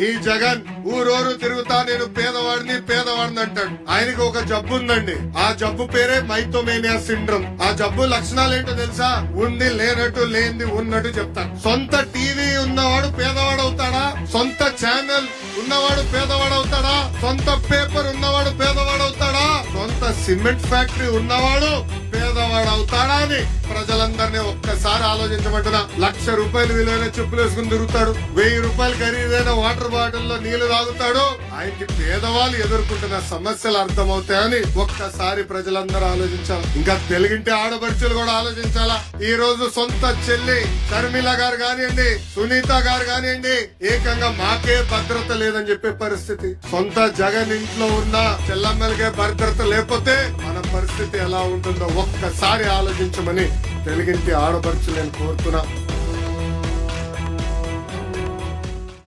ఈ జగన్ ఊరూరు తిరుగుతా నేను పేదవాడిని అంటాడు. ఆయనకి ఒక జబ్బు ఉందండి. ఆ జబ్బు పేరే మైథోమేనియా సిండ్రోమ్. ఆ జబ్బు లక్షణాలు ఏంటో తెలుసా? ఉండి లేనట్టు, లేనిది ఉన్నట్టు చెప్తాడు. సొంత టీవీ ఉన్నవాడు పేదవాడు అవుతాడా? సొంత ఛానల్ ఉన్నవాడు పేదవాడు అవుతాడా? సొంత పేపర్ ఉన్నవాడు పేదవాడు అవుతాడా? సొంత సిమెంట్ ఫ్యాక్టరీ ఉన్నవాడు పేదవాడు అవుతాడా అని ప్రజలందరినీ ఒక్కసారి ఆలోచించమంటున్నా. 1,00,000 రూపాయలు విలువైన చెప్పులు వేసుకుని తిరుగుతాడు. 1000 రూపాయలు ఖరీదైన వాటర్ బాటిల్ లో నీళ్లు తాగుతాడు. ఆయనకి పేదవాళ్ళు ఎదుర్కొంటున్న సమస్యలు అర్థమవుతాయని ఒక్కసారి ప్రజలందరూ ఆలోచించాలి. ఇంకా తెలుగింటి ఆడపడుచులు కూడా ఆలోచించాలా. ఈ రోజు సొంత చెల్లి షర్మిల గారు కానివ్వండి, సునీత గారు కానివ్వండి, ఏకంగా మాకే భద్రత లేదని చెప్పే పరిస్థితి. సొంత జగన్ ఇంట్లో ఉన్న చెల్లమ్మలకే భద్రత లేకపోతే మన పరిస్థితి ఎలా ఉంటుందో ఒక్కసారి ఆలోచించమని తెలుగింటి ఆడపడుచు నేను కోరుతున్నా.